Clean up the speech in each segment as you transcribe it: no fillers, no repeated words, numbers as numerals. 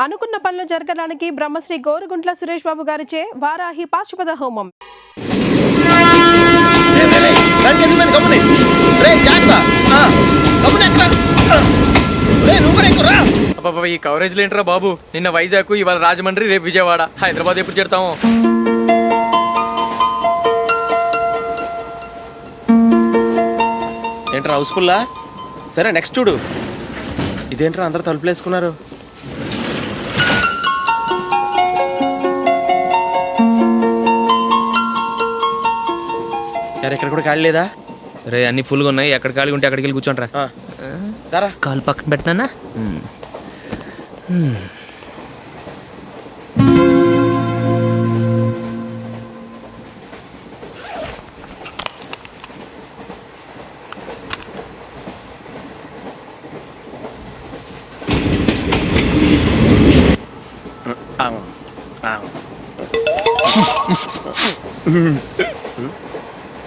అనుకున్న పనులు జరగడానికి బ్రహ్మశ్రీ గోరుగుంట్ల సురేష్ బాబు గారిచే వారాహి పాశుపత హోమం. ఈ కవరేజ్ లేంట్రా బాబు. నిన్న వైజాగ్, ఇవాళ రాజమండ్రి, రేపు విజయవాడ, హైదరాబాద్ ఎప్పుడు చేరుతాము? ఏంట్రా హౌస్ఫుల్లా? సరే నెక్స్ట్ చూడు. ఇదేంట్రా అందరూ తలుపులు వేసుకున్నారు? ఎక్కడ కూడా ఖాళీ లేదా? రే అన్ని ఫుల్గా ఉన్నాయి, ఎక్కడ ఖాళీ ఉంటే అక్కడికి వెళ్ళి కూర్చోండిరా. దారా కాలు పక్కన పెట్టినా.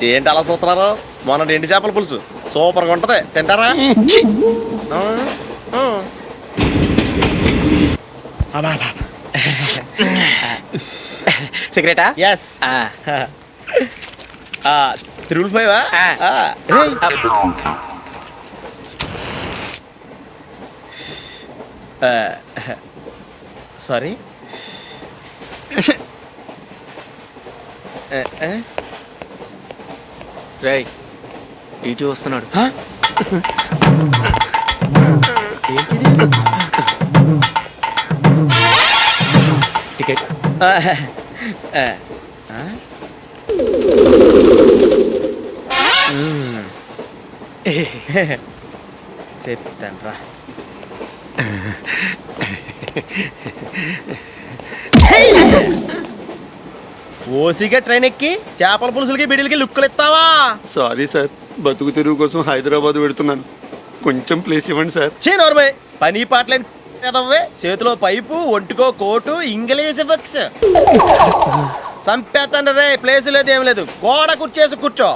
ఏంటి అలా చూస్తున్నారు? మొన్న ఎండి చేపల పులుసు సూపర్గా ఉంటది, తింటారా? సిగరెటా? ఎస్. తిరుగులు పోయావా? సారీ. రేయ్ టీటీ వస్తున్నాడు. టికెట్. చెప్తాను రా. ఓసిగా ట్రైన్ ఎక్కి చేపల పులుసులకి బిడిలకి లుక్కులు ఇస్తావా? సారీ సార్, బతుకు తెరువు కోసం హైదరాబాద్ పెడుతున్నాను, కొంచెం ప్లేస్ ఇవ్వండి సార్. నోర్మే, పని పాటలేని చేతిలో పైపు, ఒంటికో కోటు, ఇంగ్లీష్ బుక్స్. సంపేతండ్రి రే, ప్లేస్ లేదు ఏం లేదు, గోడ కుర్చేసి కూర్చో.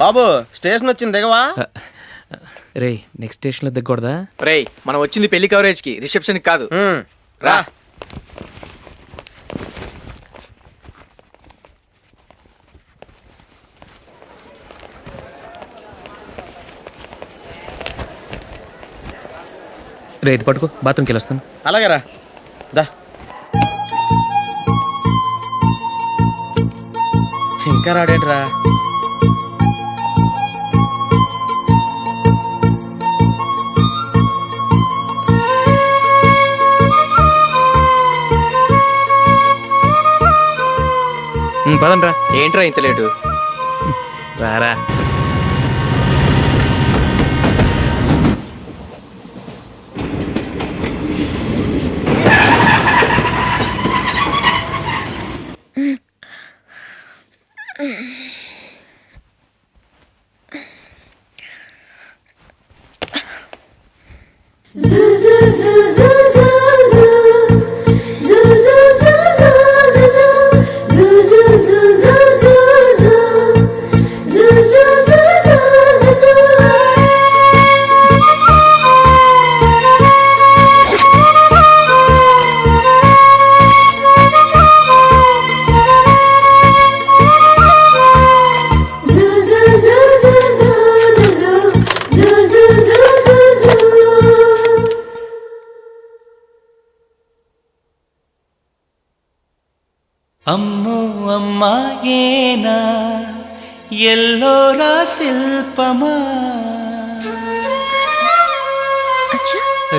బాబు స్టేషన్ వచ్చింది, దిగవా? రే నెక్స్ట్ స్టేషన్ లో దిగకూడదా? రే మనం వచ్చింది పెళ్లి కవరేజ్ కి, రిసెప్షన్ కాదు. రా. రే ఇది పట్టుకో, బాత్రూమ్కి వెళ్ళొస్తాను. అలాగే రా. దా. ఇంకా రాడేంట్రా? పదండ్రా. ఏంట్రా ఇంత లేటు? రారా. అమ్మో అమ్మాయేనా ఎల్లోరా శిల్పమా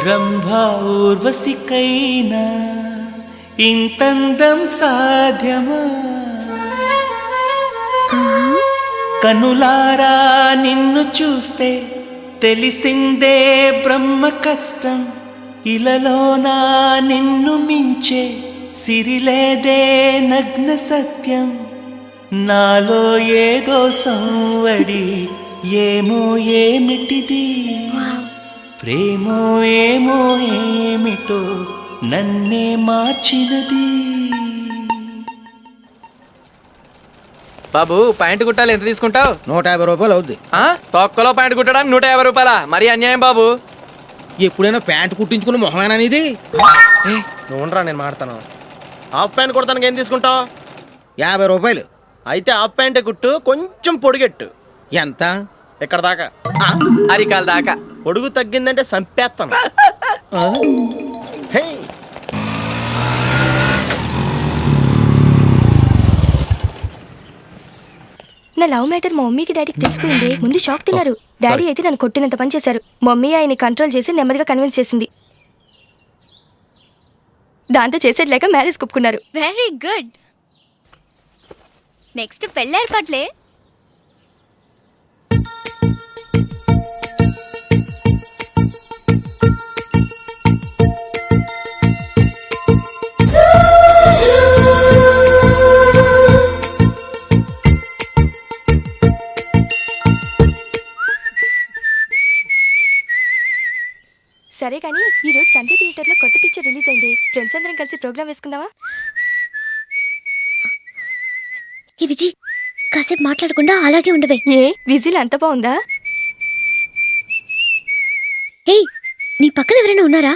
రంభా ఊర్వశికైనా ఇంతందం సాధ్యమా కనులారా నిన్ను చూస్తే తెలిసిందే బ్రహ్మ కష్టం ఇలలోనా నిన్ను మించే సిరిలేదే నగ్న సత్యం నాలో ఏదో సంవడి ఏమో ఏమిటిది ప్రేమో ఏమో ఏమిటో నన్నే మార్చినది బాబు ప్యాంట్ కుట్టాలి ఎంత తీసుకుంటావు? 150 రూపాయలు అవుద్ది. తొక్కలో ప్యాంట్ కుట్టడానికి 150 రూపాయల? మరి అన్యాయం బాబు. ఎప్పుడైనా ప్యాంట్ కుట్టించుకుని మొహమేనా ఇది? నువ్వురా నేను మాడతాను. హాఫ్ ప్యాంట్ కుడతానికి ఏం తీసుకుంటావు? 50 రూపాయలు. అయితే హాఫ్ ప్యాంటే కుట్టు, కొంచెం పొడిగెట్టు. ఎంత? ఇక్కడ దాకా. అరికాల దాకా. పొడుగు తగ్గిందంటే సంపేస్తాను. హే నా లవ్ మ్యాటర్ మా మమ్మీకి డాడీకి తెలిసిపోయింది. ముందు షాక్ తిన్నారు. డాడీ అయితే నన్ను కొట్టినంత పని చేశారు. మమ్మీ ఆయన్ని కంట్రోల్ చేసి నెమ్మదిగా కన్విన్స్ చేసింది. దాంతో చేసేది లేక మ్యారేజ్ ఒప్పుకున్నారు. Very good. నెక్స్ట్ పెళ్ళి ఏర్పాట్లే. సరే కానీ ఈరోజు సండే థియేటర్లో కొత్త పిక్చర్ రిలీజ్ అయింది. ఫ్రెండ్స్ అందరం కలిసి ప్రోగ్రామ్ వేసుకుందామా? ఈ విజి కాసేపు మాట్లాడకుండా అలాగే ఉండవే. ఏ విజిల్ అంత బాగుందా? హే, నీ పక్కన ఎవరైనా ఉన్నారా?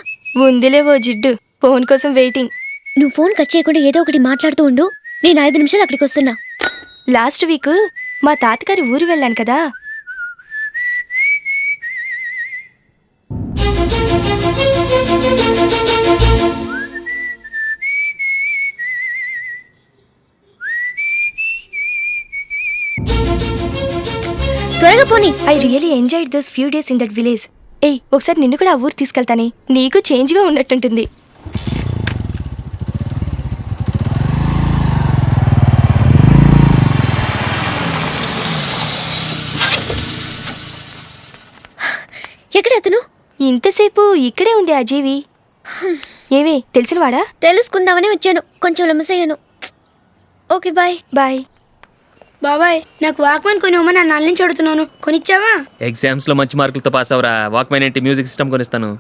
ఉందిలే ఓ జిడ్డు. ఫోన్ కోసం వెయిటింగ్. నువ్వు ఫోన్ కట్ చేయకుండా ఏదో ఒకటి మాట్లాడుతూ ఉండు. నేను 5 నిమిషాలు అక్కడికి వస్తున్నా. లాస్ట్ వీక్ మా తాతగారి ఊరు వెళ్ళాను కదా. త్వరగా పోనీ. I really enjoyed those few days in that village. ఏయ్, ఒకసారి నిన్ను కూడా ఆ ఊరు తీసుకెళ్తానే. నీకు చేంజ్గా ఉన్నట్టుంటుంది. ఎక్కడ అతను? ఇంతసేపు ఇక్కడే ఉంది ఆ జీవి. ఏవే తెలిసినవాడా? తెలుసుకుందామని వచ్చాను. కొంచెం లెమసయ్యాను. Okay bye. బాయ్. బాబాయ్, నాకు వాక్మెన్ కొనివ్వమని నా నుంచి అడుగుతున్నాను. కొనిచ్చావా? ఎగ్జామ్స్ లో మంచి మార్కులతో పాస్ అవరా. వాక్మెన్ ఏంటి, మ్యూజిక్ సిస్టమ్ కొనిస్తాను.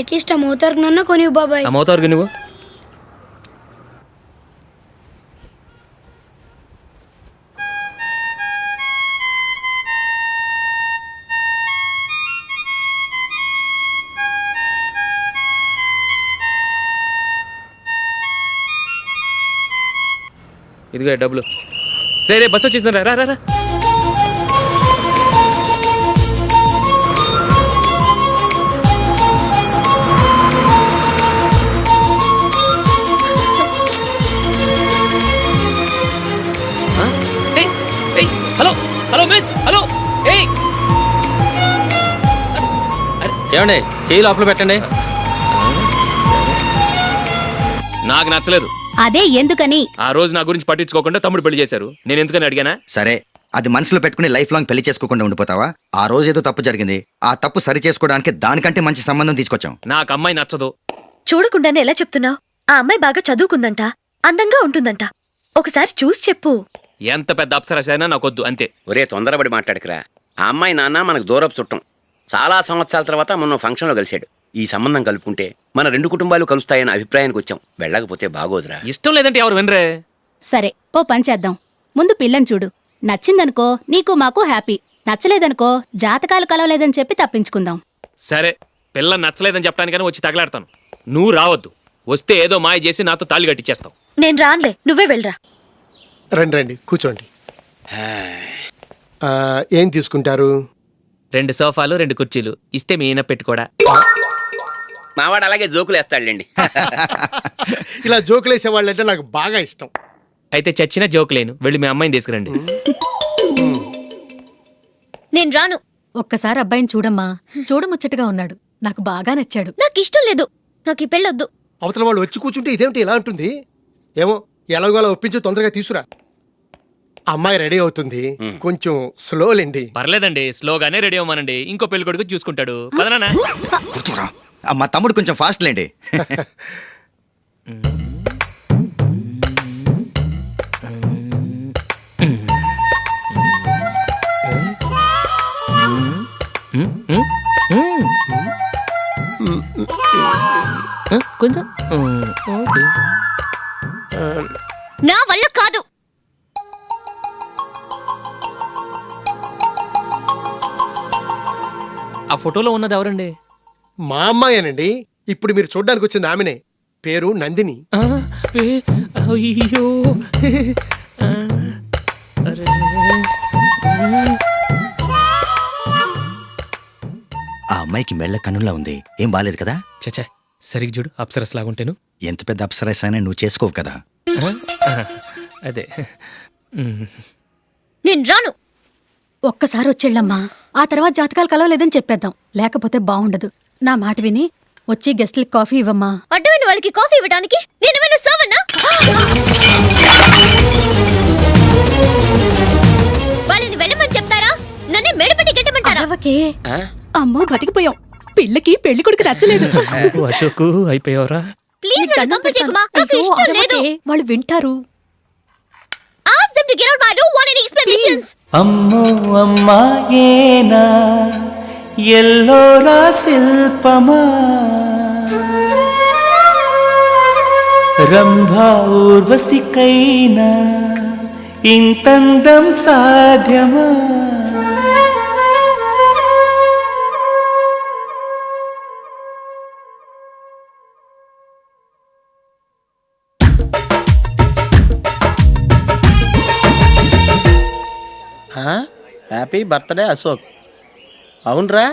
అట్లీస్ట్ ఆ మోతార్కు నన్ను కొనివ్వు బాబాయ్. ఆ మోతారుగా నువ్వు ఇదిగో డబ్బులు. రే రే బస్ వచ్చేసింది. రా రా రా. Hello hello miss. హలో. ఏమండి చేయి లోపల పెట్టండి. నాకు నచ్చలేదు. అదే ఎందుకని? ఆ రోజు నా గురించి పట్టించుకోకుండా తమ్ముడు పెళ్లి చేశారు. నేను ఎందుకని అడిగానా? సరే, అది మనసులో పెట్టుకుని లైఫ్ లాంగ్ పెళ్లి చేసుకోకుండా ఉండిపోతావా? ఆ రోజు ఏదో తప్పు జరిగింది. ఆ తప్పు సరి చేసుకోవడానికి దానికంటే మంచి సంబంధం తీసుకొచ్చాం. నాకు అమ్మాయి నచ్చదు. చూడకుండానే ఎలా చెప్తున్నావు? ఆ అమ్మాయి బాగా చదువుకుందంట, అందంగా ఉంటుందంట. ఒకసారి చూసి చెప్పు. ఎంత పెద్ద అప్సరస అయినా నాకొద్దు అంతే. ఒరే తొందరపడి మాట్లాడకురా. ఆ అమ్మాయి నాన్న మనకు దూరపు చుట్టం. చాలా సంవత్సరాల తర్వాత మొన్న ఫంక్షన్లో కలిశాడు. ఈ సంబంధం కలుపుకుంటే మన 2 కుటుంబాలు కలుస్తాయన్న అభిప్రాయానికి వచ్చాం. వెళ్ళకపోతే బాగోదురా. ఇష్టం లేదంటే ఎవరు వినరే. సరే, ఓ పని చేద్దాం. ముందు పిల్లని చూడు. నచ్చిందనుకో నీకు మాకు హ్యాపీ. నచ్చలేదనుకో జాతకాలు కలవలేదని చెప్పి తప్పించుకుందాం. సరే, పిల్ల నచ్చలేదని చెప్పడానికని వచ్చి తగలాడతాను. నువ్వు రావద్దు. వస్తే ఏదో మాయ చేసి నాతో తాళి కట్టించేస్తావు. నేను రానులే, నువ్వే వెళ్ళరా. రండి రండి కూర్చోండి. ఏం తీసుకుంటారు? 2 సోఫాలు 2 కుర్చీలు ఇస్తే మీ ఈయన పెట్టుకోడా. మావాడు అలాగే జోకులు వేస్తాడులేండి. ఇలా జోకులేసే వాళ్ళంటే నాకు బాగా ఇష్టం. అయితే చచ్చిన జోకులేను. వెళ్ళి మీ అమ్మాయిని తీసుకురండి. నేను రాను. ఒక్కసారి అబ్బాయిని చూడమ్మా. చూడముచ్చటగా ఉన్నాడు. నాకు బాగా నచ్చాడు. నాకు ఇష్టం లేదు, నాకు ఈ పెళ్ళొద్దు. అవతల వాళ్ళు వచ్చి కూర్చుంటే ఇదేమిటి ఇలా ఉంటుంది? ఏమో ఎలాగో అలా ఒప్పించి తొందరగా తీసురా. అమ్మాయి రెడీ అవుతుంది, కొంచెం స్లో లేండి. పర్లేదండి, స్లోగానే రెడీ అవ్వమానండి. ఇంకో పెళ్లి కొడుకు చూసుకుంటాడు. పదనా? కూర్చోరా. మా తమ్ముడు కొంచెం ఫాస్ట్ లేండి. కొంచెం నా వల్ల కాదు. ఆ ఫోటోలో ఉన్నది ఎవరండి? మా అమ్మాయేనండి. ఇప్పుడు మీరు చూడడానికి వచ్చింది ఆమెనే. పేరు నందిని. అయ్యో ఆ అమ్మాయికి మెళ్ళ కన్నులా ఉంది, ఏం బాలేదు కదా? చచ్చా, సరిగ్గా చూడు, అప్సరస్ లాగుంటేను. ఎంత పెద్ద అప్సరస్ అయినా నువ్వు చేసుకోవు కదా. అదే. నేను రాను. ఒక్కసారి వచ్చేళ్ళమ్మా, ఆ తర్వాత జాతకాలు కలవలేదని చెప్పేద్దాం, లేకపోతే బాగుండదు. నా మాట విని వచ్చి గెస్ట్లకి కాఫీ ఇవ్వమ్మా. అడ్డమైన వాళ్ళకి కాఫీ ఇవ్వడానికి నేనేమైనా సోమన్నా? వాళ్ళని వెళ్ళమని చెప్తారా, నన్నే మేడపట్టి గెట్టమంటారా? అరవకే. అమ్మో బతికిపోయాం, పిల్లకి పెళ్లి కొడుకు నచ్చలేదు. అశోక్ అయిపోయావరా? ప్లీజ్ నన్ను పంపించేకుమా, నాకు అయ్యో, ఇష్టం లేదు. అరవకే, వాళ్ళు వింటారు. Ask them to get out, but I don't want any explanations. అమ్మో అమ్మాయేనా ఎల్లోరా శిల్పమా, రంభా ఊర్వశికైనా ఇంతందం సాధ్యమా? Happy birthday Ashok. అవునరా,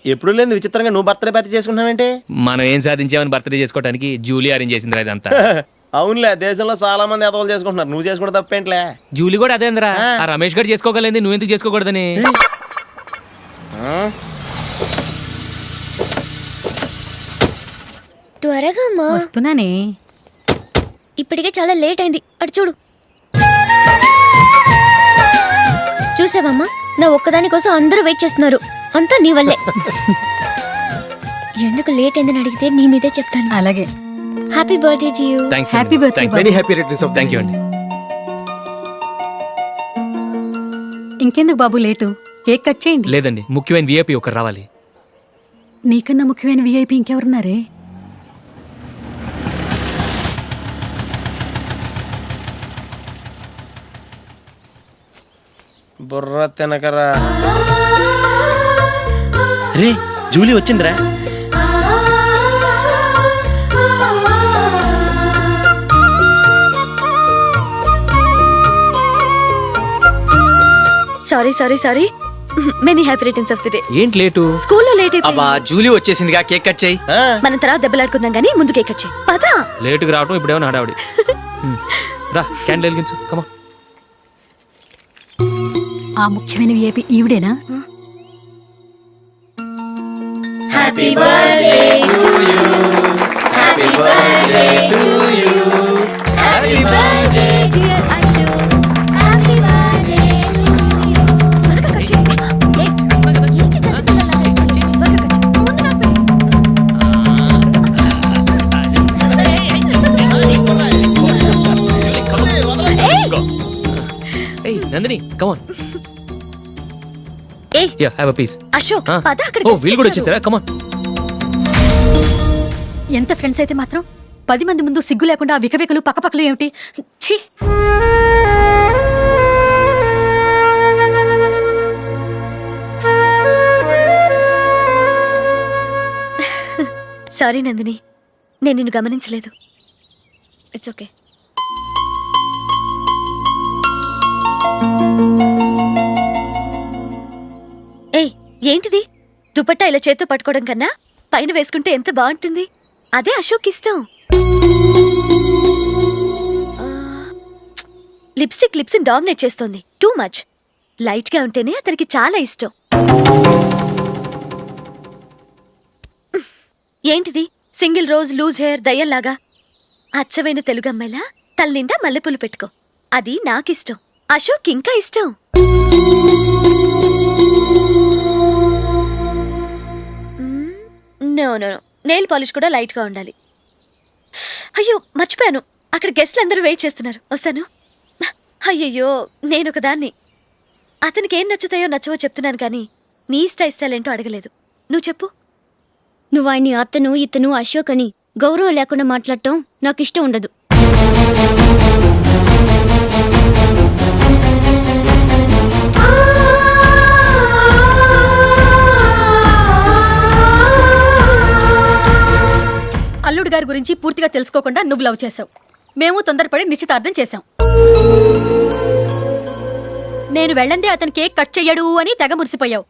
ఎప్పుడు లేదు విచిత్రంగా నువ్వు బర్త్డే పార్టీ చేసుకుంటున్నావేంటి? మనం ఏం సాధించామని బర్త్డే చేసుకోవడానికి జూలీ అరేంజ్ చేసిందిరా ఇదంతా. అవునులే, దేశంలో చాలా మంది ఎదవలు చేసుకుంటున్నారు, నువ్వు చేసుకుంటే తప్పేంట్లే. జూలీ కూడా అదేంద్రా, ఆ రమేష్ గారు చేసుకోగలేదు, నువ్వెందుకు చేసుకోకూడదని. త్వరగా అమ్మా, వస్తున్నానే. ఇప్పటికే చాలా లేట్ అయింది. అటు చూడు. చూసావమ్మా, నా ఒక్కదాని కోసం అందరూ వెయిట్ చేస్తున్నారు. అంతా నీ వల్లే. ఎందుకు లేట్ అయిందని అడిగితే నీ మీదే చెప్తాను. అలాగే. Happy birthday to you. Thanks. Happy birthday. Very happy returns of thank you అండి. ఇంకెందుకు బాబు లేటు, కేక్ కట్ చేయండి. లేదండి, ముఖ్యమైన విఐపి ఒకరు రావాలి. నీకన్నా ముఖ్యమైన విఐపి ఇంకెవరున్నారే? బుర్ర తినకరా. రే జూలీ వచ్చిందిరా. Sorry sorry sorry, many happy returns of the day. ఏంటి లేటు? స్కూల్లో లేట్ అబ్బా, జూలీ వచ్చేసిందిగా, కేక్ కట్ చేయి. మనం తర్వాత దెబ్బలాడుకుందాం గానీ ముందు కేక్ కట్ చేయి. పదా. లేటుగా రావటం ఇప్పుడేమో హడావుడి. రా, క్యాండిల్ వెలిగించు, కమా. ఆ ముఖ్యమైన విఐపి ఈవిడేనా? Happy birthday to you. Happy birthday to you. Happy birthday dear Ashok. Happy birthday to you. త్వరగా కట్ చేయి. ఏంటి జరుగుతుందలా? త్వరగా కట్ చేయి. ముందు నాకు పెట్టు. ఏయ్ నందిని, కమాన్. ఏయ్ yeah, have a piece. Ashok, పద అక్కడ. ఓ, వీళ్ళు కూడా వచ్చేసారా? కమాన్. ఎంత ఫ్రెండ్స్ అయితే మాత్రం 10 మంది ముందు సిగ్గు లేకుండా ఆ వికవికలు పక్కపక్కలు ఏమిటి? ఛీ. సారీ నందిని, నేను నిన్ను గమనించలేదు. It's okay. ఏయ్ ఏంటిది? దుపట్టా ఇలా చేత్తో పట్టుకోవడం కన్నా పైన వేసుకుంటే ఎంత బాగుంటుంది. అదే అశోక్ ఇష్టం. లిప్స్టిక్ లిప్స్ డామినేట్ చేస్తోంది. Too much. లైట్ గా ఉంటేనే అతనికి చాలా ఇష్టం. ఏంటిది సింగిల్ రోజ్ లూజ్ హెయిర్ దయ్యంలాగా? అచ్చమైన తెలుగు అమ్మాయిలా తల్లిండా మల్లెపూలు పెట్టుకో. అది నాకిష్టం, అశోక్ ఇంకా ఇష్టం. No no no, nail polish కూడా లైట్గా ఉండాలి. అయ్యో మర్చిపోయాను, అక్కడ గెస్ట్లు అందరూ వెయిట్ చేస్తున్నారు, వస్తాను. అయ్యయ్యో నేనొక దాన్ని. అతనికి ఏం నచ్చుతాయో నచ్చవో చెప్తున్నాను కానీ నీ ఇష్టాలేంటో అడగలేదు. నువ్వు చెప్పు. నువ్వు ఆయన్ని అతను ఇతను అశోక్ అని గౌరవం లేకుండా మాట్లాడటం నాకు ఇష్టం ఉండదు. అల్లుడు గారి గురించి పూర్తిగా తెలుసుకోకుండా నువ్వు లవ్ చేసావు. మేము తొందరపడి నిశ్చితార్థం చేశాం. నేను వెళ్ళందే అతను కేక్ కట్ చెయ్యడు అని తెగ మురిసిపోయావు.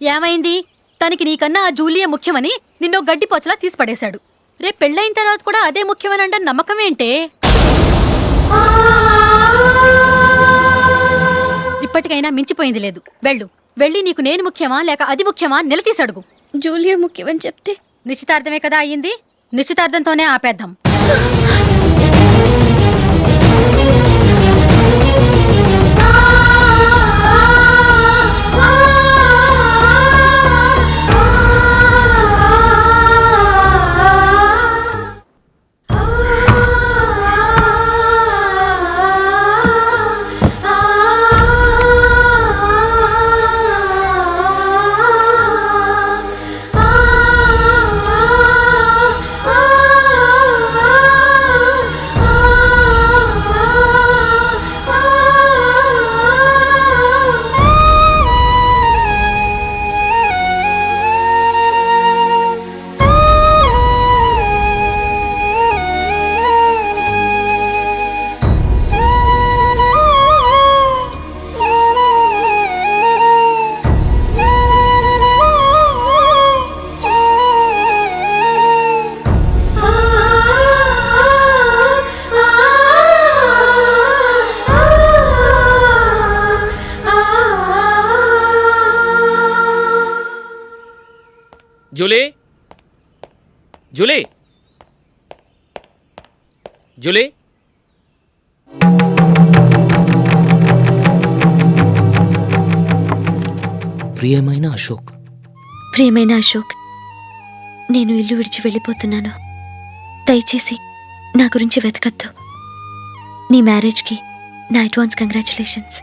ఏమైంది? తనకి నీకన్నా ఆ జూలియే ముఖ్యమని నిన్నో గడ్డిపోచలా తీసి పడేశాడు. రేపు పెళ్ళైన తర్వాత కూడా అదే ముఖ్యమని అంటే నమ్మకం ఏంటే? ఇప్పటికైనా మించిపోయింది లేదు. వెళ్ళి నీకు నేను ముఖ్యమా లేక అది ముఖ్యమా నిలదీసి అడుగు. జూలియా ముఖ్యమని చెప్తే నిశ్చితార్థమే కదా అయ్యింది, నిశ్చితార్థంతోనే ఆపేద్దాం. Julie, Julie, Julie. ప్రియమైన అశోక్, ప్రియమైన అశోక్, నేను ఇల్లు విడిచి వెళ్ళిపోతున్నాను. దయచేసి నా గురించి వెతకద్దు. నీ మ్యారేజ్కి నా అడ్వాన్స్ కంగ్రాచులేషన్స్.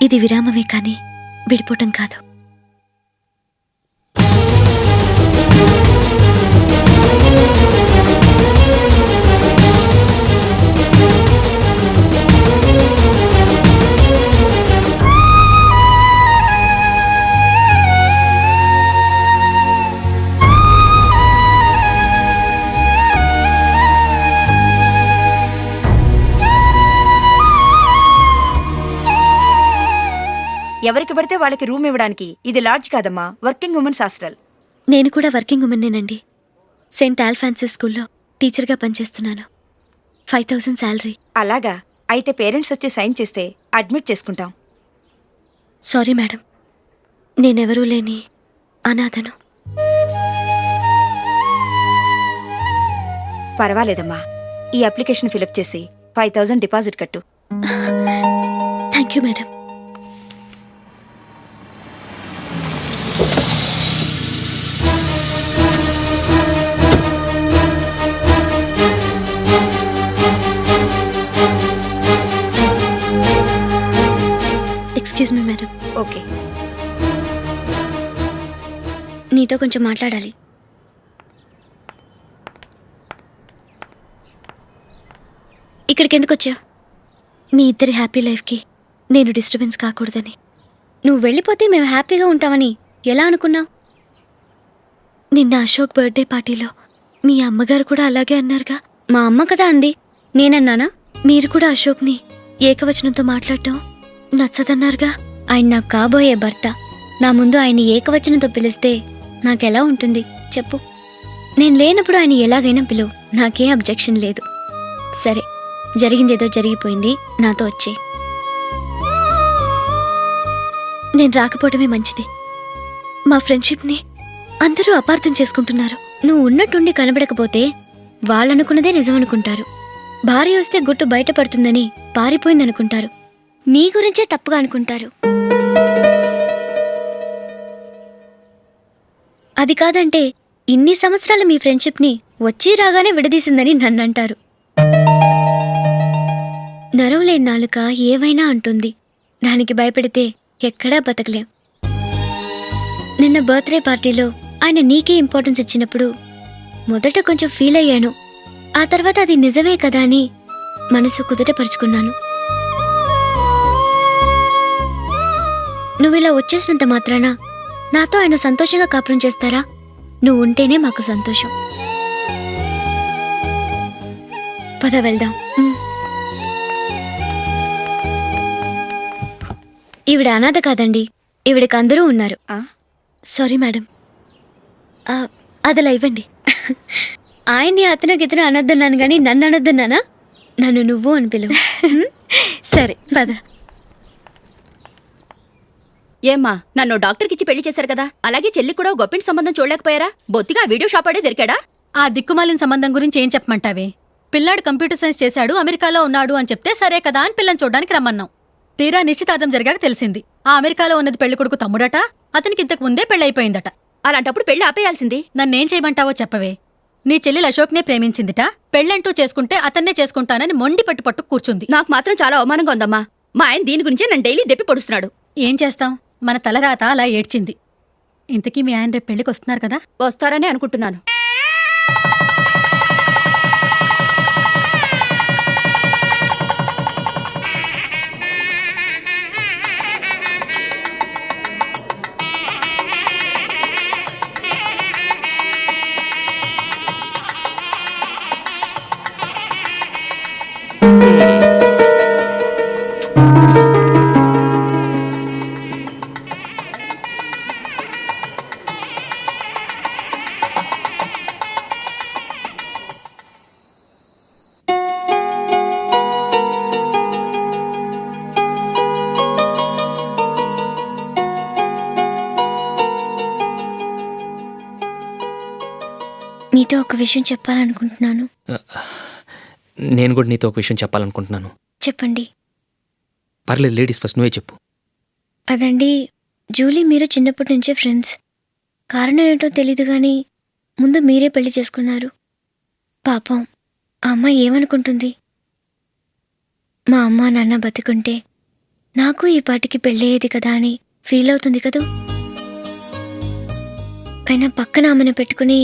ఇది విరామమే కానీ విడిపోవటం కాదు. ఎవరికి పడితే వాళ్ళకి రూమ్ ఇవ్వడానికి ఇది లాడ్జ్ కాదమ్మా, వర్కింగ్ ఉమెన్స్ హాస్టల్. నేను కూడా వర్కింగ్ ఉమెన్నేనండి. సెయింట్ ఆల్ఫాన్సెస్ స్కూల్లో టీచర్గా పనిచేస్తున్నాను. 5000 శాలరీ. అలాగా? అయితే పేరెంట్స్ వచ్చి సైన్ చేస్తే అడ్మిట్ చేసుకుంటాం. సారీ మేడం, నేనెవరూ లేని అనాథను. పర్వాలేదమ్మా, ఈ అప్లికేషన్ ఫిలప్ చేసి 5000 డిపాజిట్ కట్టు. Thank you madam. Excuse me madam. Okay. నీతో కొంచెం మాట్లాడాలి. ఇక్కడికి ఎందుకు వచ్చావు? మీ ఇద్దరి హ్యాపీ లైఫ్కి నేను డిస్టర్బెన్స్ కాకూడదని. నువ్వు వెళ్ళిపోతే మేము హ్యాపీగా ఉంటామని ఎలా అనుకున్నావు? నిన్న అశోక్ బర్త్డే పార్టీలో మీ అమ్మగారు కూడా అలాగే అన్నారుగా. మా అమ్మ కదా అంది, నేనన్నానా? మీరు కూడా అశోక్ని ఏకవచనంతో మాట్లాడటం నచ్చదన్నారుగా. ఆయన నాకు కాబోయే భర్త. నా ముందు ఆయన ఏకవచనంతో పిలిస్తే నాకెలా ఉంటుంది చెప్పు? నేను లేనప్పుడు ఆయన ఎలాగైనా పిలువు, నాకేం అబ్జెక్షన్ లేదు. సరే, జరిగిందేదో జరిగిపోయింది, నాతో వచ్చే. నేను రాకపోవడమే మంచిది. మా ఫ్రెండ్షిప్ని అందరూ అపార్థం చేసుకుంటున్నారు. నువ్వు ఉన్నట్టుండి కనబడకపోతే వాళ్ళనుకున్నదే నిజమనుకుంటారు. భార్య వస్తే గుట్టు బయటపడుతుందని పారిపోయిందనుకుంటారు. నీ గురించే తప్పుగా అనుకుంటారు. అది కాదంటే ఇన్ని సంవత్సరాలు మీ ఫ్రెండ్షిప్ని వచ్చి రాగానే విడదీసిందని నన్నంటారు. నరవలేని నాలుక ఏవైనా అంటుంది. దానికి భయపడితే ఎక్కడా బతకలేం. నిన్న బర్త్డే పార్టీలో ఆయన నీకే ఇంపార్టెన్స్ ఇచ్చినప్పుడు మొదట కొంచెం ఫీల్ అయ్యాను. ఆ తర్వాత అది నిజమే కదా అని మనసు కుదుటపరుచుకున్నాను. నువ్విలా వచ్చేసినంత మాత్రాన నాతో ఆయన సంతోషంగా కాపురం చేస్తారా? నువ్వు ఉంటేనే మాకు సంతోషం. పద వెళ్దాం. ఈవిడ అనాథ కాదండి, ఈవిడకి అందరూ ఉన్నారు. సారీ మేడం, అదలా ఇవ్వండి. ఆయన్ని అతను అనొద్దన్నాను గాని నన్ను అనొద్దన్నానా? నన్ను నువ్వు అని పిలువు. సరే పద. ఏమ్మా, నన్ను డాక్టర్కిచ్చి పెళ్లి చేశారు కదా, అలాగే చెల్లి కూడా గొప్పింటి సంబంధం చూడలేకపోయారా? బొత్తిగా వీడియో షాప్ ఆడే దొరికాడా? ఆ దిక్కుమాలిన సంబంధం గురించి ఏం చెప్పమంటావే? పిల్లాడు కంప్యూటర్ సైన్స్ చేశాడు, అమెరికాలో ఉన్నాడు అని చెప్తే సరే కదా అని పిల్లని చూడడానికి రమ్మన్నాం. తీరా నిశ్చితార్థం జరిగాక తెలిసింది ఆ అమెరికాలో ఉన్నది పెళ్లి కొడుకు తమ్ముడట, అతనికి ఇంతకు ముందే పెళ్ళైపోయిందట. అలాంటప్పుడు పెళ్లి ఆపేయాల్సింది. నన్నేం చేయమంటావో చెప్పవే. నీ చెల్లెలు అశోక్నే ప్రేమించిందిట, పెళ్ళంటూ చేసుకుంటే అతన్నే చేసుకుంటానని మొండి పట్టు కూర్చుంది. నాకు మాత్రం చాలా అవమానంగా ఉందమ్మా. మా ఆయన దీని గురించే నన్ను డైలీ దెప్పి పొడుస్తున్నాడు. ఏం చేస్తాం, మన తలరాత అలా ఏడ్చింది. ఇంతకీ మీ ఆయన రేపు పెళ్లికి వస్తున్నారు కదా? వస్తారని అనుకుంటున్నాను. మీతో ఒక విషయం చెప్పాలనుకుంటున్నాను. నేను కూడా నీతో ఒక విషయం చెప్పాలనుకుంటున్నాను. చెప్పండి. పర్లేదు, లేడీస్ ఫస్ట్, నువ్వే చెప్పు. అదండి, జూలీ మీరు చిన్నప్పటి నుంచే ఫ్రెండ్స్. కారణం ఏంటో తెలీదు కానీ ముందు మీరే పెళ్లి చేసుకున్నారు. పాపం ఆ అమ్మాయి ఏమనుకుంటుంది? మా అమ్మ నాన్న బతికుంటే నాకు ఈ పాటికి పెళ్ళయ్యేది కదా అని ఫీల్ అవుతుంది కదూ. అయినా పక్కన ఆమెను పెట్టుకుని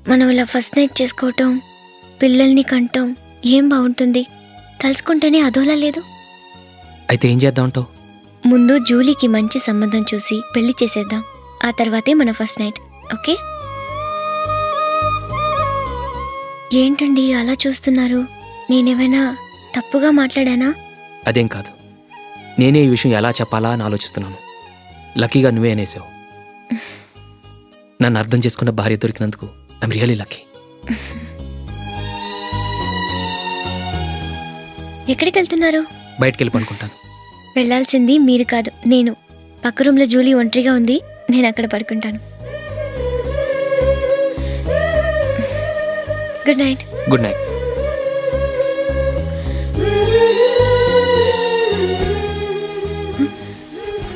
మనం ఇలా ఫస్ట్ నైట్ చేసుకోవటం, పిల్లల్ని కంటాం ఏం బాగుంటుంది? తలుచుకుంటేనే అదోలా లేదు. అయితే ఏం చేద్దామంటావు? ముందు జూలీకి మంచి సంబంధం చూసి పెళ్లి చేసేద్దాం. ఆ తర్వాతే మన ఫస్ట్ నైట్. ఓకే? ఏంటండి అలా చూస్తున్నారు? నేనేమైనా తప్పుగా మాట్లాడానా? అదేం కాదు, నేనే ఈ విషయం ఎలా చెప్పాలా అని ఆలోచిస్తున్నాను. లక్కీగా నువ్వే అనేసావు. నన్ను అర్థం చేసుకున్న భార్య దొరికినందుకు ఐమ్ రియలీ లక్కీ. ఎక్కడికి వెళ్తున్నారు? బయటికి వెళ్ళి పడుకుంటాను. వెళ్ళాల్సింది మీరు కాదు, నేను. పక్క రూమ్లో జూలీ ఒంటరిగా ఉంది, నేను అక్కడ పడుకుంటాను. Good night. Good night.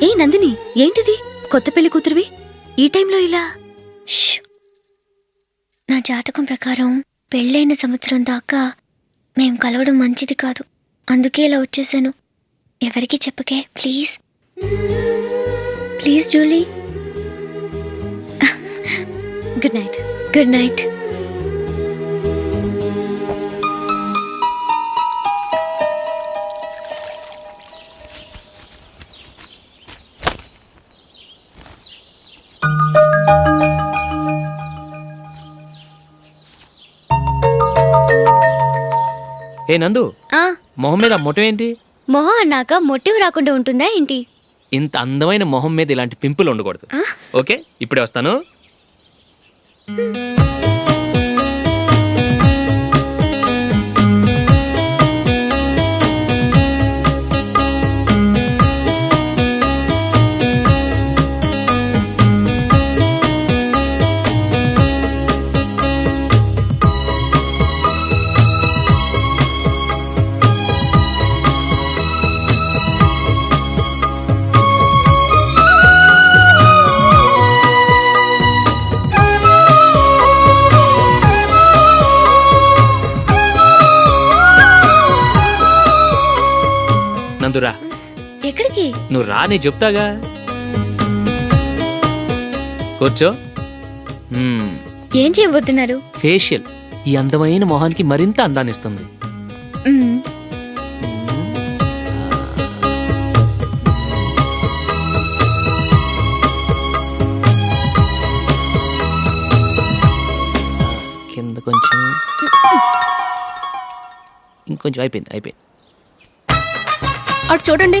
ఏ నందిని, ఏంటిది? కొత్త పెళ్లి కూతురువి ఈ టైంలో ఇలా? నా జాతకం ప్రకారం పెళ్ళైన సంవత్సరం దాకా మేం కలవడం మంచిది కాదు, అందుకే ఇలా వచ్చేసాను. ఎవరికి చెప్పకే please. Please Julie. Good night. Good night. ఏ నందు, మొహం మీద మొట్టం ఏంటి? మొహం అన్నాక మొటివ్ రాకుండా ఉంటుందా ఏంటి? ఇంత అందమైన మొహం మీద ఇలాంటి పింపుల్ ఉండకూడదు. ఓకే, ఇప్పుడే వస్తాను. నందురా ఎక్కడికి? నువ్వు రా, నేను చెప్తాగా. కూర్చో. ఏం చేయబోతున్నారు? ఫేషియల్ ఈ అందమైన మొహానికి మరింత అందాన్నిస్తుంది. మ్మ్. కింద కొంచెం, ఇంకొంచెం. అయిపోయింది. అటు చూడండి.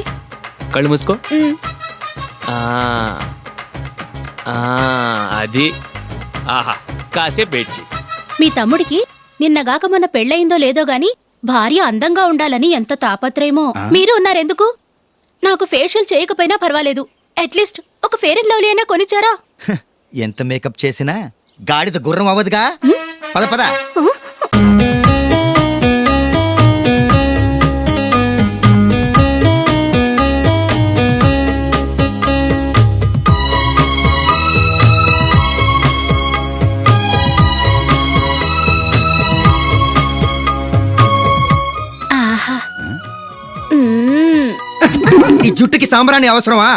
కళ్ళు మూసుకో. మ్మ్. ఆ, అది. ఆహా, కాసేపు వెయిట్ చెయ్యి. మీ తమ్ముడికి నిన్నగాక మొన్న పెళ్ళయిందో లేదో గాని భార్య అందంగా ఉండాలని ఎంత తాపత్రయమో. మీరు ఉన్నారెందుకు? నాకు ఫేషియల్ చేయకపోయినా పర్వాలేదు, అట్లీస్ట్ ఒక ఫేర్ అండ్ లవ్లీ అయినా కొనిచ్చారా? ఎంత మేకప్ చేసినా గాడిద గుర్రం అవ్వదుగా. పద పద. ఆహా. మ్మ్. ఈ జుట్టుకి సాంబ్రాణి అవసరమా?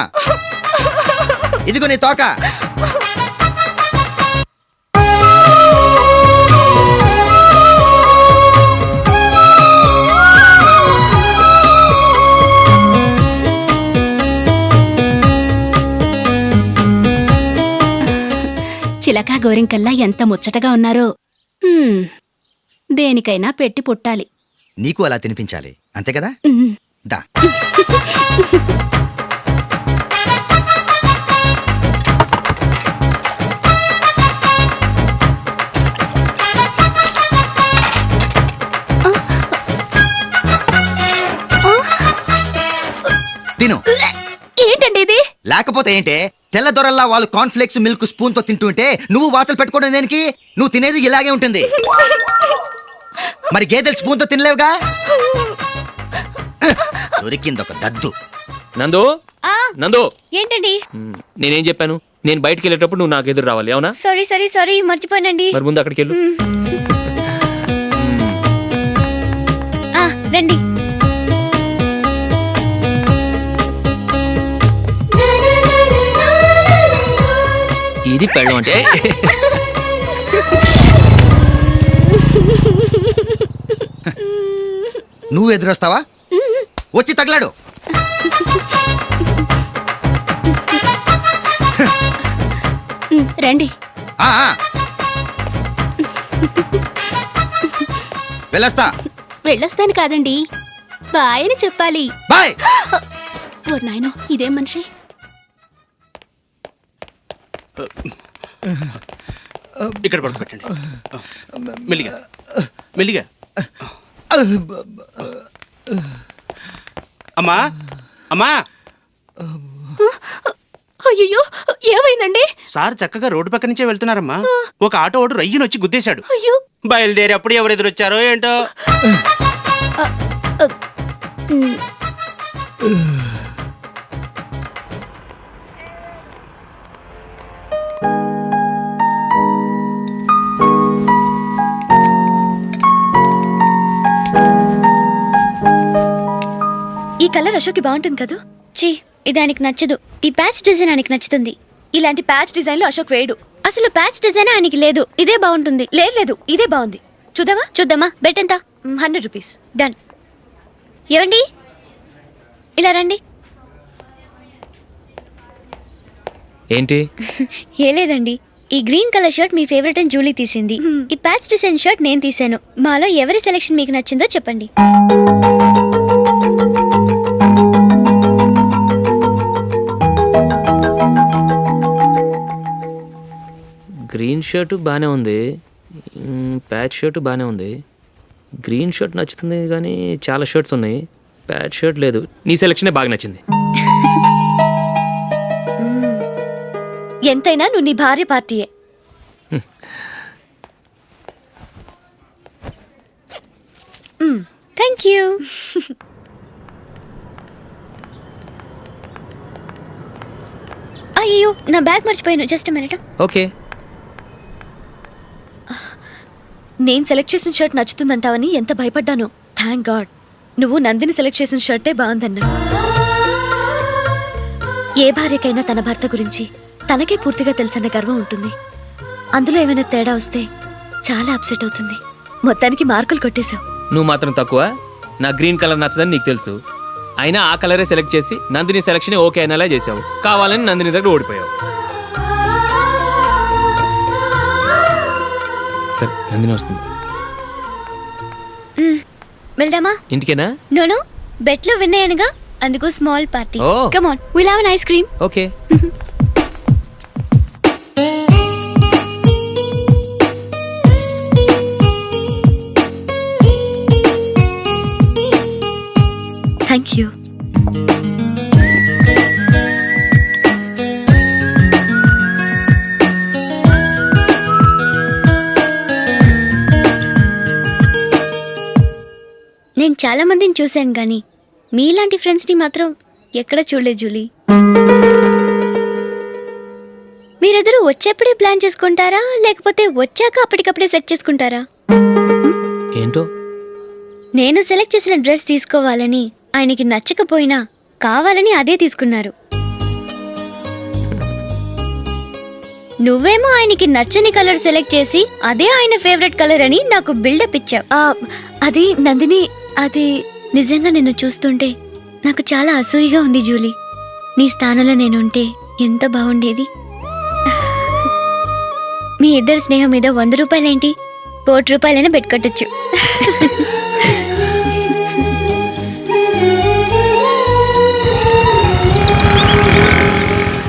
ఇదిగో నీ తోక. చిలకా గోరింకల్లా ఎంత ముచ్చటగా ఉన్నారో. దేనికైనా పెట్టి పుట్టాలి. నీకు అలా తినిపించాలి, అంతే కదా? మ్మ్. దా. తిను. ఏంటండి ఇది? లేకపోతే ఏంటే, తెల్ల దొరల్లా వాళ్ళు కాన్ఫ్లెక్స్ మిల్క్ స్పూన్ తో తింటుంటే నువ్వు వాతలు పెట్టుకోవడం దేనికి? నువ్వు తినేది ఇలాగే ఉంటుంది. మరి గేదెలు స్పూన్ తో తినలేవుగా. దొరికింది ఒక దద్దు. నందు, నందు, ఏంటండి? నేనేం చెప్పాను? నేను బయటికి వెళ్ళేటప్పుడు నువ్వు నాకు ఎదురు రావాలి, అవునా? సారీ మర్చిపోయానండి. మరి ముందు అక్కడికి వెళ్ళు. రండి. ఇది పెళ్ళం అంటే. నువ్వు ఎదురొస్తావా? వచ్చి తగలాడు. రండి. ఆ, ఆ. వెళ్ళొస్తా. వెళ్ళొస్తాను కాదండి, బాయ్ అని చెప్పాలి. బాయ్. ఓ నాయనో, ఇదేం మనిషి? ఇక్కడ పడుకోబెట్టండి. మెల్లిగా మెల్లిగా. అమ్మా అమ్మా. అయ్యో, ఏమైందండి? సార్ చక్కగా రోడ్డు పక్క నుంచే వెళ్తున్నారమ్మా. ఒక ఆటో ఓడు రయ్యను వచ్చి గుద్దేశాడు. అయ్యో. బయలుదేరి అప్పుడు ఎవరు ఎదురొచ్చారో ఏంటో. ఈ కలర్ అశోక్కి బాగుంటుంది కదా? చి, ఇది ఆయనకి నచ్చదు. ఈ ప్యాచ్ డిజైన్ ఆయనకి నచ్చుతుంది. ఇలాంటి ప్యాచ్ డిజైన్లు అశోక్ వేయడు. అసలు ప్యాచ్ డిజైన్ ఆయనకి లేదు. ఇదే బాగుంటుంది. లేదు, ఇదే బాగుంది. చూద్దామా? బెట్ ఎంత? 100 రూపీస్. డన్. ఏవండి, ఇలా రండి. ఏంటి? ఏ లేదండి, ఈ గ్రీన్ కలర్ షర్ట్ మీ ఫేవరెట్ అని జూలీ తీసింది. ఈ ప్యాచ్ డిజైన్ షర్ట్ నేను తీసాను. మాలో ఎవరి సెలెక్షన్ మీకు నచ్చిందో చెప్పండి. గ్రీన్ షర్ట్ బాగానే ఉంది, ప్యాచ్ షర్ట్ బాగానే ఉంది. గ్రీన్ షర్ట్ నచ్చుతుంది కానీ చాలా షర్ట్స్ ఉన్నాయి, ప్యాచ్ షర్ట్ లేదు. నీ సెలెక్షనే బాగా నచ్చింది. ఎంతైనా నువ్వు నీ భార్య పార్టీయే. Thank you. అయ్యో, నా బ్యాగ్ మర్చిపోయాను. Just minute. ఓకే. నేను సెలెక్ట్ చేసిన షర్ట్ నచ్చుతుందంటావని ఎంత భయపడ్డాను. Thank God. నువ్వు నందిని సెలెక్ట్ చేసిన షర్టే బాగుందన్నా. ఏ భార్యకైనా తన భర్త గురించి తనకే పూర్తిగా తెలుసన్న గర్వం ఉంటుంది. అందులో ఏమైనా తేడా వస్తే చాలా అప్సెట్ అవుతుంది. మొత్తానికి మార్కులు కొట్టేశావు. నువ్వు మాత్రం తక్కువ. నా గ్రీన్ కలర్ నచ్చదని నీకు తెలుసు, అయినా ఆ కలరే సెలెక్ట్ చేసి నందిని సెలెక్షన్ ఓకే అయినలా చేసావు. కావాలని నందిని దగ్గర ఓడిపోయావు. సరే, నందిని వస్తుంది. వెళ్దామా? ఇంటికేనా? నోను, బెట్లో విన్నాయనగా, అందుకు స్మాల్ పార్టీ. ఓ. Come on, will have an ice cream. Okay. Thank you. నేను చాలా మందిని చూశాను కానీ మీలాంటి ఫ్రెండ్స్ని మాత్రం ఎక్కడ చూడలేదు జూలీ. మీరెదరూ వచ్చేప్పుడే ప్లాన్ చేసుకుంటారా, లేకపోతే వచ్చాక అప్పటికప్పుడే సెట్ చేసుకుంటారా? ఏంటో? నేను సెలెక్ట్ చేసిన డ్రెస్ తీసుకోవాలని ఆయనకి నచ్చకపోయినా కావాలని అదే తీసుకున్నారు. నువ్వేమో ఆయనకి నచ్చని కలర్ సెలెక్ట్ చేసి అదే ఆయన ఫేవరెట్ కలర్ అని నాకు బిల్డప్ ఇచ్చావు. అది నందిని, అది నిజంగా నిన్ను చూస్తుంటే నాకు చాలా అసూయగా ఉంది జూలీ. నీ స్థానంలో నేనుంటే ఎంత బాగుండేది. మీ ఇద్దరి స్నేహం మీద 100 రూపాయలేంటి, 1 కోటి రూపాయలైనా పెట్టుకట్టొచ్చు.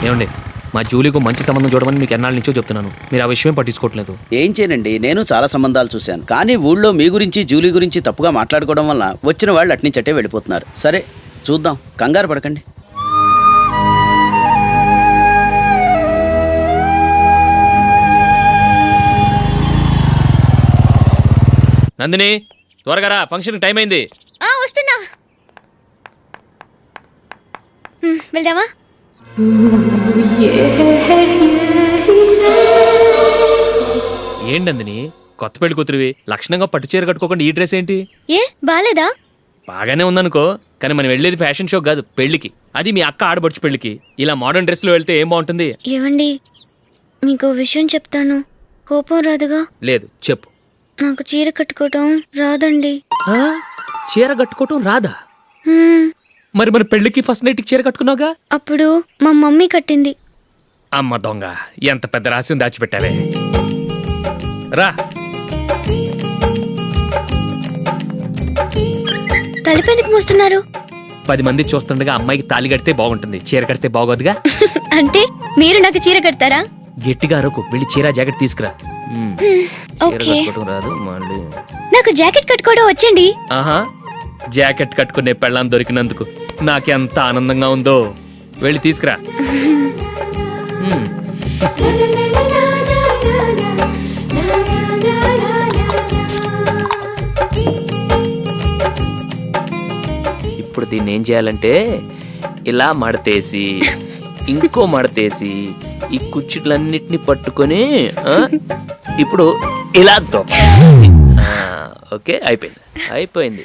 ఏమండి, మా జూలీకు మంచి సంబంధం చూడమని మీకు ఎన్నాళ్ళ నుంచో చెప్తున్నాను, మీరు ఆ విషయం పట్టించుకోవట్లేదు. ఏం చేయనండి, నేను చాలా సంబంధాలు చూశాను. కానీ ఊళ్ళో మీ గురించి జూలీ గురించి తప్పుగా మాట్లాడుకోవడం వల్ల వచ్చిన వాళ్ళు అట్నుంచటే వెళ్ళిపోతున్నారు. సరే చూద్దాం, కంగారు పడకండి. నందిని, త్వరగా రా, ఫంక్షన్ టైం అయింది. వస్తున్నా. వెళ్దామా? ఏంటి నందిని, కొత్త పెళ్లి కూతురివి, లక్షణంగా పట్టు చీర కట్టుకోకుండా ఈ డ్రెస్ ఏంటి? ఏ బాలేదా? బాగానే ఉందనుకో, కానీ మనం వెళ్ళేది ఫ్యాషన్ షో కాదు, పెళ్లికి. అది మీ అక్క ఆడబడుచు పెళ్లికి. ఇలా మోడర్న్ డ్రెస్ లో వెళ్తే ఏం బాగుంటుంది? ఏవండి, మీకు విషయం చెప్తాను, కోపం రాదుగా? లేదు, చెప్పు. నాకు చీర కట్టుకోవటం రాదండి. చీర కట్టుకోవటం రాదా? హ్మ్, మరి మన పెళ్లికి ఫస్ట్ నైట్కి చీర కట్టుకున్నావుగా? అప్పుడు మా మమ్మీ కట్టింది. అమ్మ దొంగ, ఎంత పెద్ద రహస్యం దాచిపెట్టావే. రా. తలుపెందుకు మూస్తున్నారు? 10 మంది చూస్తుండగా అమ్మాయికి తాళి కడితే బాగుంటుంది, చీర కడితే బాగోదుగా. అంటే మీరు నాకు చీర కడతారా? గట్టిగా అరకు, వెళ్ళి చీర జాకెట్ తీసుకురా. చీర ఓకే. కట్టుకోవటం రాదు మళ్ళీ. నాకు జాకెట్ కట్టుకోవడం వచ్చండి. ఆహా, జాకెట్ కట్టుకునే పెళ్ళాం దొరికినందుకు నాకెంత ఆనందంగా ఉందో. వెళ్ళి తీసుకురా. ఇప్పుడు దీన్ని ఏం చేయాలంటే, ఇలా మడతేసి ఇంకో మడతేసి ఈ కుర్చీలన్నిటిని పట్టుకొని ఇప్పుడు ఇలా ఓకే, అయిపోయింది.